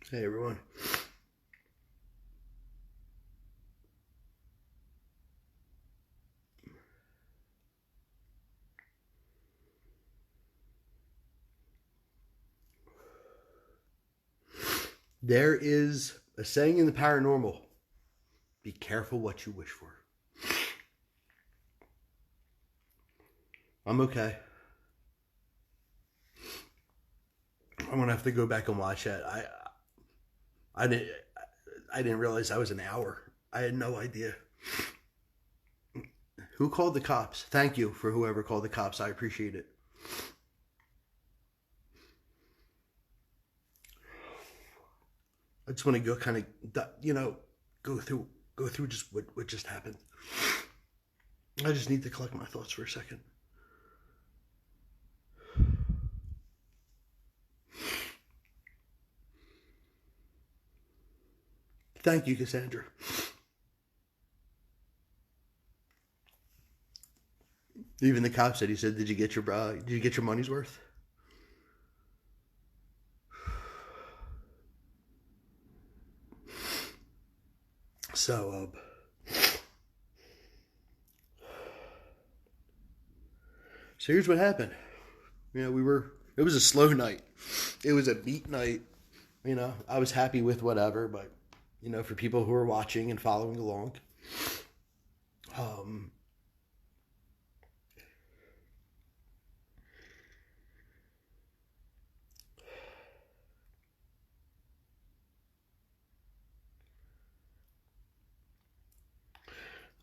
Hey everyone. There is a saying in the paranormal: be careful what you wish for. I'm okay. I'm gonna have to go back and watch that. I didn't I didn't realize that was an hour. I had no idea. Who called the cops? Thank you for whoever called the cops. I appreciate it. I just want to go kind of go through just what just happened. I just need to collect my thoughts for a second. Thank you, Cassandra. Even the cop said, he said, did you get your money's worth? So so here's what happened. It was a slow night. It was a beat night. I was happy with whatever, but for people who are watching and following along, um,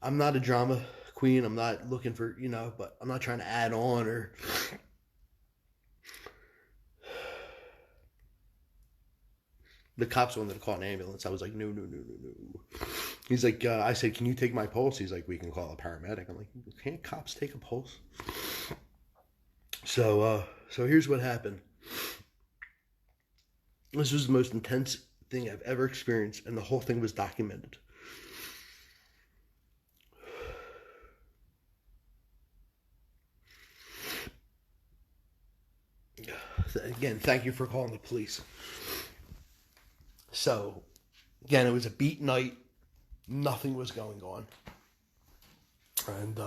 I'm not a drama queen. I'm not looking for, but I'm not trying to add on or. The cops wanted to call an ambulance. I was like, no, no, no, no, no. He's like, I said, can you take my pulse? He's like, we can call a paramedic. I'm like, can't cops take a pulse? So here's what happened. This was the most intense thing I've ever experienced, and the whole thing was documented. Again, thank you for calling the police. So, again, it was a beat night. Nothing was going on. And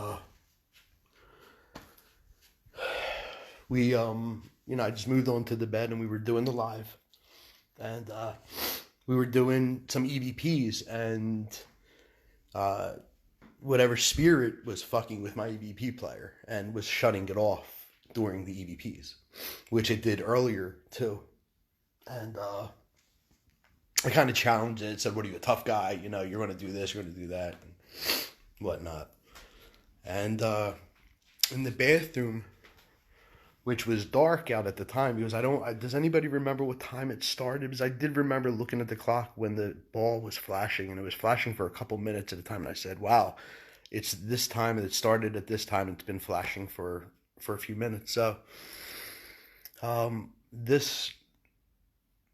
I just moved on to the bed and we were doing the live. And we were doing some EVPs, and whatever spirit was fucking with my EVP player and was shutting it off during the EVPs, which it did earlier too. And I kind of challenged it, said, what are you, a tough guy? You're going to do this, you're going to do that, and whatnot. And in the bathroom, which was dark out at the time, because does anybody remember what time it started? Because I did remember looking at the clock when the ball was flashing, and it was flashing for a couple minutes at a time, and I said, wow, it's this time, and it started at this time, and it's been flashing for a few minutes. So this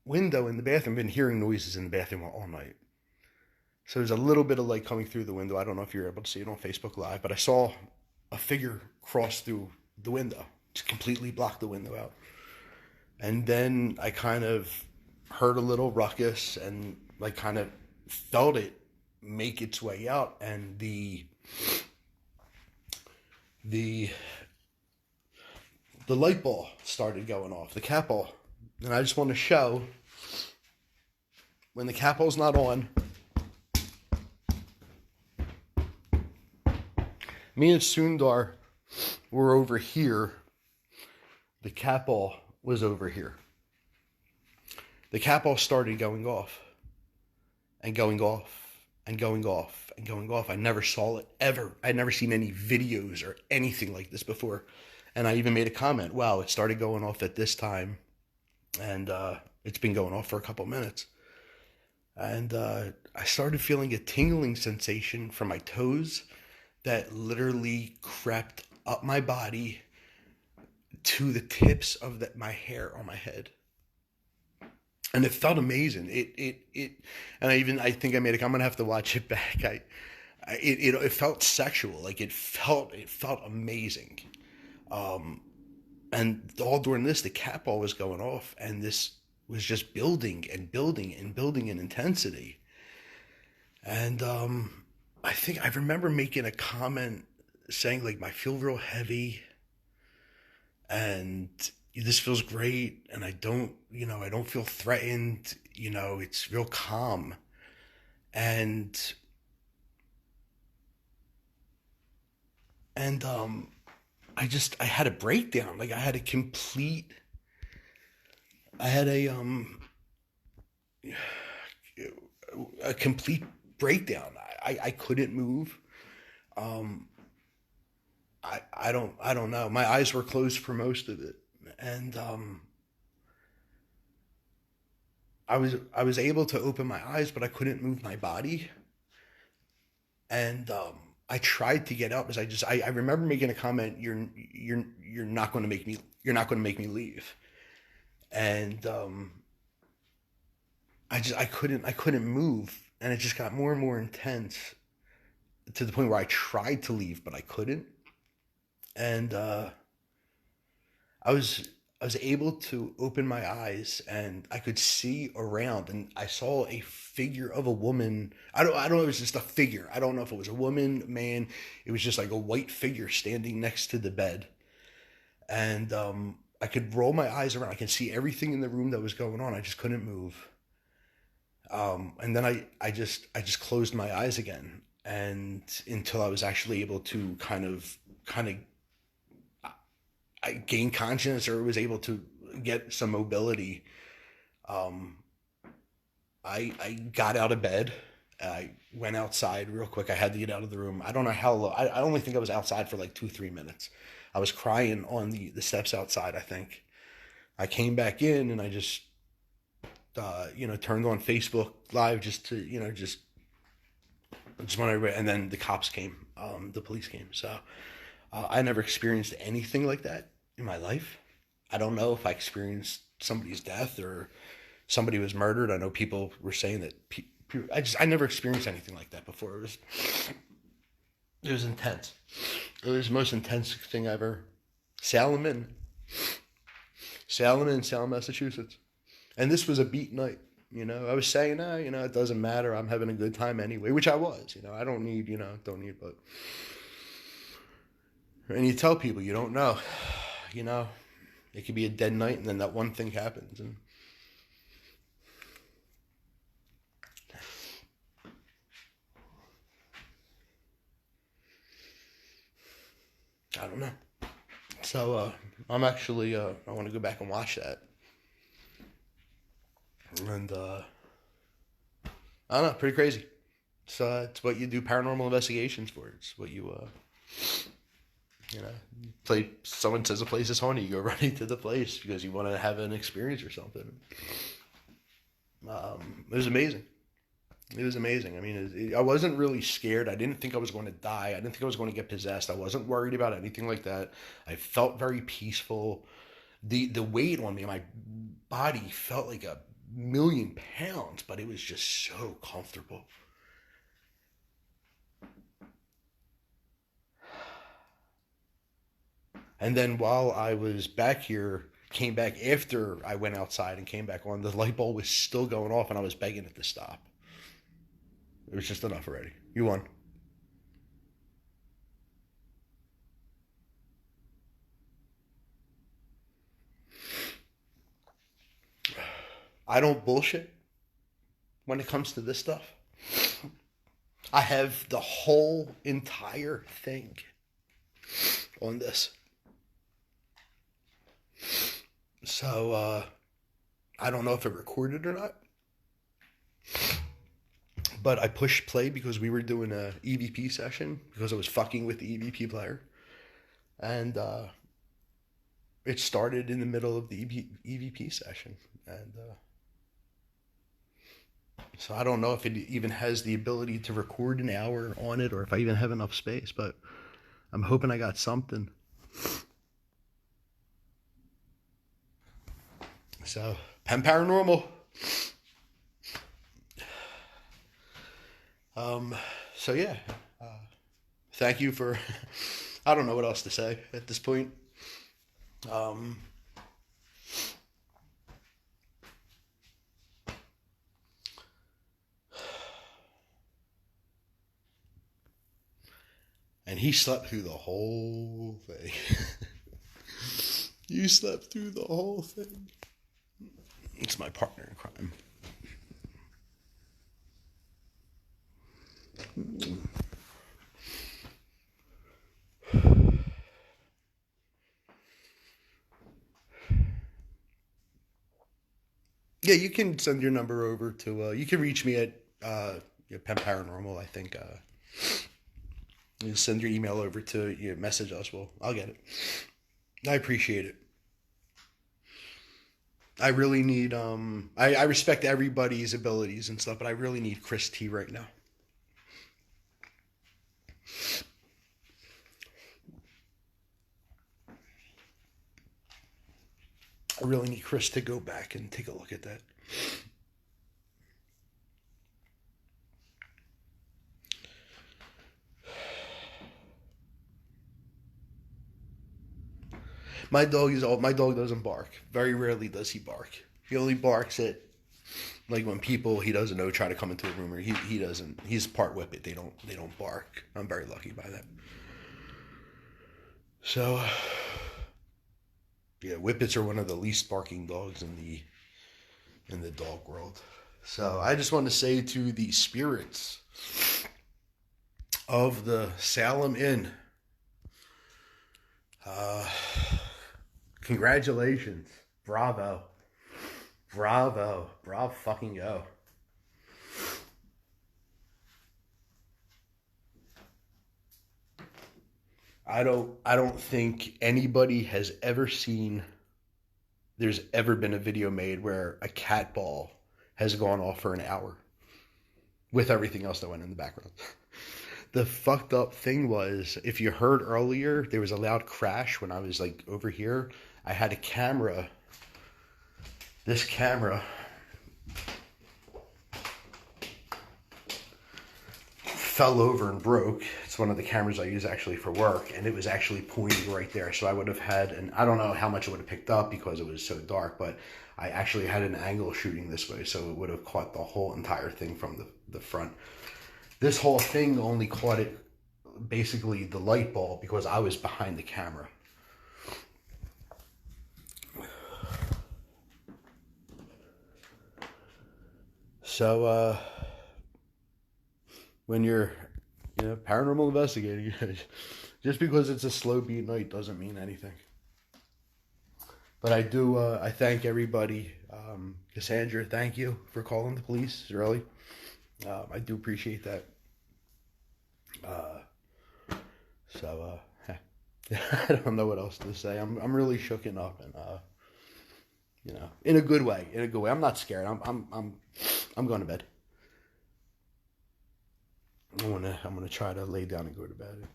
window in the bathroom, I've been hearing noises in the bathroom all night. So there's a little bit of light coming through the window. I don't know if you're able to see it on Facebook Live, but I saw a figure cross through the window, just completely block the window out. And then I kind of heard a little ruckus and like kind of felt it make its way out, and the light ball started going off, the cat ball. And I just want to show, when the cat ball's not on, me and Sundar were over here. The cat ball was over here. The cat ball started going off and going off and going off and going off. I never saw it ever. I'd never seen any videos or anything like this before. And I even made a comment, wow, it started going off at this time, and it's been going off for a couple minutes. And I started feeling a tingling sensation from my toes that literally crept up my body to the tips of my hair on my head. And it felt amazing. And I think I made I'm gonna have to watch it back. It felt sexual. Like it felt amazing. And all during this, the cat ball was going off, and this was just building and building and building in intensity. And I remember making a comment saying like, I feel real heavy and this feels great. And I don't feel threatened. It's real calm. And I had a breakdown. Like I had a complete breakdown. I couldn't move. I don't know. My eyes were closed for most of it. And I was able to open my eyes, but I couldn't move my body. And I tried to get up because I remember making a comment, you're not going to make me leave. And I couldn't move, and it just got more and more intense to the point where I tried to leave, but I couldn't. And I was able to open my eyes, and I could see around, and I saw a figure of a woman. I don't know. It was just a figure. I don't know if it was a woman, man. It was just like a white figure standing next to the bed, and I could roll my eyes around. I could see everything in the room that was going on. I just couldn't move. And then I just closed my eyes again, and until I was actually able to kind of I gained conscience or was able to get some mobility. I got out of bed. I went outside real quick. I had to get out of the room. I don't know how long. I only think I was outside for like 2-3 minutes. I was crying on the steps outside, I think. I came back in and I just, turned on Facebook Live just to, just want to, and then the cops came, the police came. So I never experienced anything like that in my life. I don't know if I experienced somebody's death or somebody was murdered. I know people were saying that I never experienced anything like that before. It was intense. It was the most intense thing ever. Salem, Massachusetts. And this was a beat night. I was saying, it doesn't matter. I'm having a good time anyway, which I was. I don't need, but. And you tell people you don't know. It could be a dead night and then that one thing happens. And I don't know. So I'm actually, I want to go back and watch that. And I don't know, pretty crazy. It's what you do paranormal investigations for. It's what you, someone says a place is haunted, you go running to the place because you want to have an experience or something. It was amazing. It was amazing. I mean, I wasn't really scared. I didn't think I was going to die. I didn't think I was going to get possessed. I wasn't worried about anything like that. I felt very peaceful. The weight on me, my body felt like 1,000,000 pounds, but it was just so comfortable. And then while I was back here, came back after I went outside and came back on, the light bulb was still going off and I was begging it to stop. It was just enough already. You won. I don't bullshit when it comes to this stuff. I have the whole entire thing on this. So, I don't know if it recorded or not. But I pushed play because we were doing a EVP session because I was fucking with the EVP player. And it started in the middle of the EVP session. And so I don't know if it even has the ability to record an hour on it or if I even have enough space. But I'm hoping I got something. So, Pen Paranormal. So yeah, thank you for, I don't know what else to say at this point. And he slept through the whole thing. You slept through the whole thing. It's my partner in crime. Yeah, you can send your number over to, you can reach me at Pen Paranormal, I think. You send your email over to, you message us, I'll get it. I appreciate it. I really need, I respect everybody's abilities and stuff, but I really need Chris T right now. I really need Chris to go back and take a look at that. My dog doesn't bark. Very rarely does he bark. He only barks at, like, when people he doesn't know try to come into a room, or he doesn't. He's part whippet. They don't bark. I'm very lucky by that. So, yeah, whippets are one of the least barking dogs in the dog world. So I just want to say to the spirits of the Salem Inn, congratulations, bravo fucking go. I don't think anybody has ever seen, there's ever been a video made where a cat ball has gone off for an hour with everything else that went in the background. The fucked up thing was, if you heard earlier, there was a loud crash when I was like over here. I had a camera. This camera fell over and broke. It's one of the cameras I use actually for work, and it was actually pointing right there. So I would have had, and I don't know how much it would have picked up because it was so dark, but I actually had an angle shooting this way, so it would have caught the whole entire thing from the front. This whole thing only caught it, basically the light bulb, because I was behind the camera. So, when you're, paranormal investigating, just because it's a slow beat night doesn't mean anything. But I thank everybody. Cassandra, thank you for calling the police early. I do appreciate that. I don't know what else to say. I'm really shooken up, and in a good way. I'm not scared. I'm going to bed. I'm gonna try to lay down and go to bed.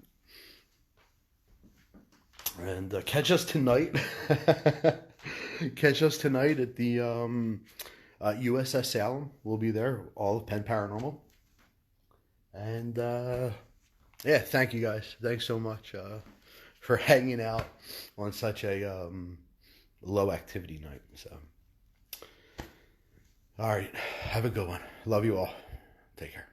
And catch us tonight. Catch us tonight at the USS Salem. We'll be there, all of Pen Paranormal. And yeah, thank you guys. Thanks so much for hanging out on such a low activity night. So, all right, have a good one. Love you all. Take care.